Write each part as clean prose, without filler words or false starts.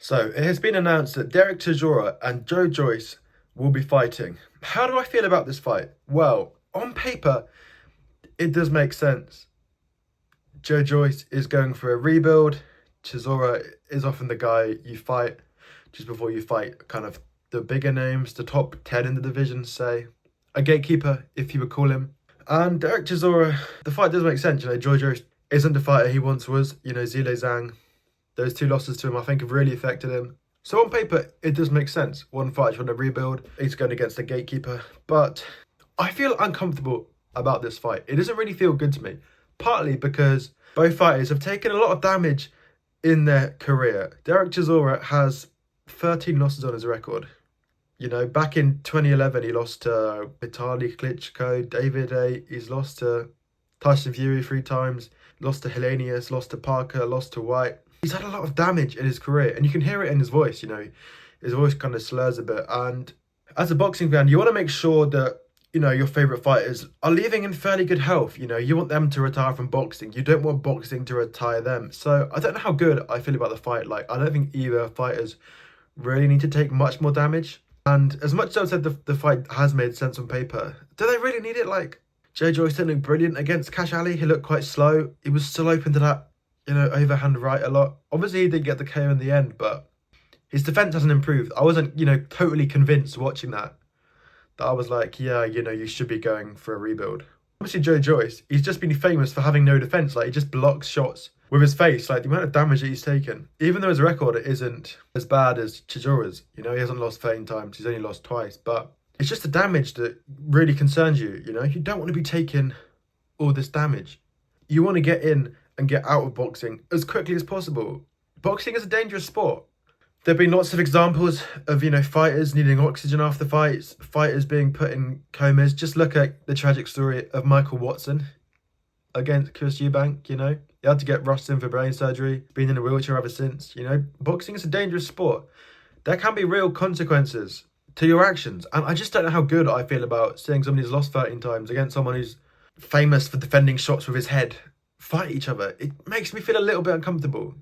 So it has been announced that Derek Chisora and Joe Joyce will be fighting. How do I feel about this fight? Well, on paper, it does make sense. Joe Joyce is going for a rebuild. Chisora is often the guy you fight just before you fight kind of the bigger names, the top 10 in the division, say. A gatekeeper, if you would call him. And Derek Chisora, the fight does make sense. Joe Joyce isn't the fighter he once was. Zhilei Zhang, those two losses to him, I think, have really affected him. So on paper, it does make sense. One fight trying to rebuild, he's going against the gatekeeper. But I feel uncomfortable about this fight. It doesn't really feel good to me. Partly because both fighters have taken a lot of damage in their career. Derek Chisora has 13 losses on his record. Back in 2011, he lost to Vitaly Klitschko, David A. He's lost to Tyson Fury 3 times, lost to Helenius, lost to Parker, lost to White. He's had a lot of damage in his career, and you can hear it in his voice, His voice kind of slurs a bit. And as a boxing fan, you want to make sure that, your favourite fighters are leaving in fairly good health. You want them to retire from boxing. You don't want boxing to retire them. So I don't know how good I feel about the fight. I don't think either fighters really need to take much more damage. And as much as I've said the fight has made sense on paper, do they really need it? Joe Joyce didn't look brilliant against Cash Ali. He looked quite slow. He was still open to that overhand right a lot. Obviously, he did get the KO in the end, but his defense hasn't improved. I wasn't, totally convinced watching that I was like, yeah, you should be going for a rebuild. Obviously, Joe Joyce, he's just been famous for having no defense. He just blocks shots with his face. The amount of damage that he's taken, even though his record isn't as bad as Chisora's. He hasn't lost 13 times. He's only lost twice, but it's just the damage that really concerns you. You don't want to be taking all this damage. You want to get in and get out of boxing as quickly as possible. Boxing is a dangerous sport. There have been lots of examples of, fighters needing oxygen after fights, fighters being put in comas. Just look at the tragic story of Michael Watson against Chris Eubank, He had to get rushed in for brain surgery, been in a wheelchair ever since, Boxing is a dangerous sport. There can be real consequences to your actions. And I just don't know how good I feel about seeing somebody who's lost 13 times against someone who's famous for defending shots with his head fight each other. It makes me feel a little bit uncomfortable,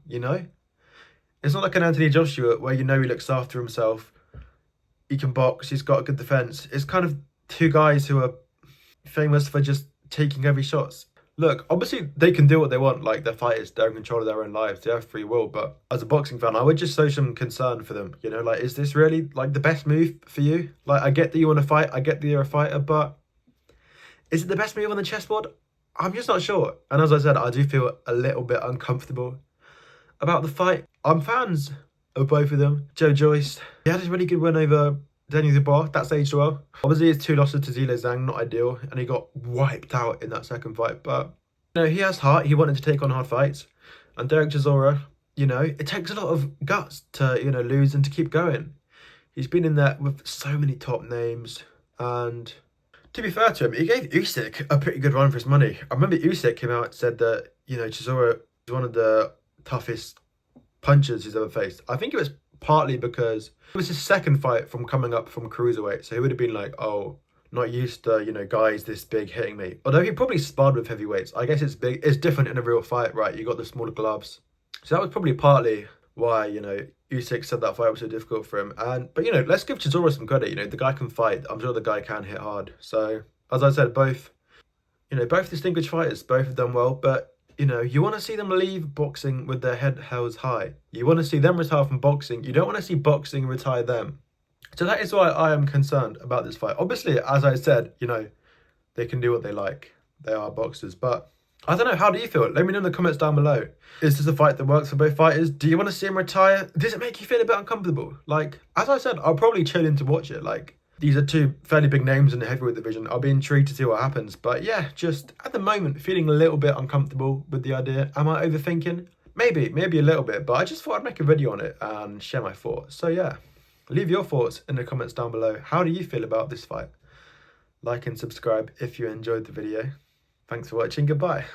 It's not like an Anthony Joshua where he looks after himself. He can box, he's got a good defense. It's kind of two guys who are famous for just taking heavy shots. Look, obviously they can do what they want, they're fighters, they're in control of their own lives, they have free will, but as a boxing fan, I would just show some concern for them, is this really, the best move for you? I get that you want to fight, I get that you're a fighter, but is it the best move on the chessboard? I'm just not sure. And as I said, I do feel a little bit uncomfortable about the fight. I'm fans of both of them. Joe Joyce, he had a really good win over Daniel Dubois. That's aged well. Obviously, his 2 losses to Zhilei Zhang, not ideal. And he got wiped out in that second fight. But, he has heart. He wanted to take on hard fights. And Derek Chisora, it takes a lot of guts to, lose and to keep going. He's been in there with so many top names. And to be fair to him, he gave Usyk a pretty good run for his money. I remember Usyk came out and said that, Chisora is one of the toughest punches he's ever faced. I think it was partly because it was his second fight from coming up from cruiserweight, so he would have been like, oh, not used to, guys this big hitting me. Although he probably sparred with heavyweights. I guess it's different in a real fight, right? You got the smaller gloves. So that was probably partly why, Usyk said that fight was so difficult for him. But let's give Chisora some credit. The guy can fight. I'm sure the guy can hit hard. So as I said, both distinguished fighters, both have done well, but you want to see them leave boxing with their head held high. You want to see them retire from boxing. You don't want to see boxing retire them. So that is why I am concerned about this fight. Obviously, as I said, they can do what they like. They are boxers. But I don't know, how do you feel? Let me know in the comments down below. Is this a fight that works for both fighters? Do you want to see them retire? Does it make you feel a bit uncomfortable? As I said, I'll probably chill in to watch it. These are two fairly big names in the heavyweight division. I'll be intrigued to see what happens. But yeah, just at the moment, feeling a little bit uncomfortable with the idea. Am I overthinking? Maybe a little bit. But I just thought I'd make a video on it and share my thoughts. So yeah, leave your thoughts in the comments down below. How do you feel about this fight? Like and subscribe if you enjoyed the video. Thanks for watching. Goodbye.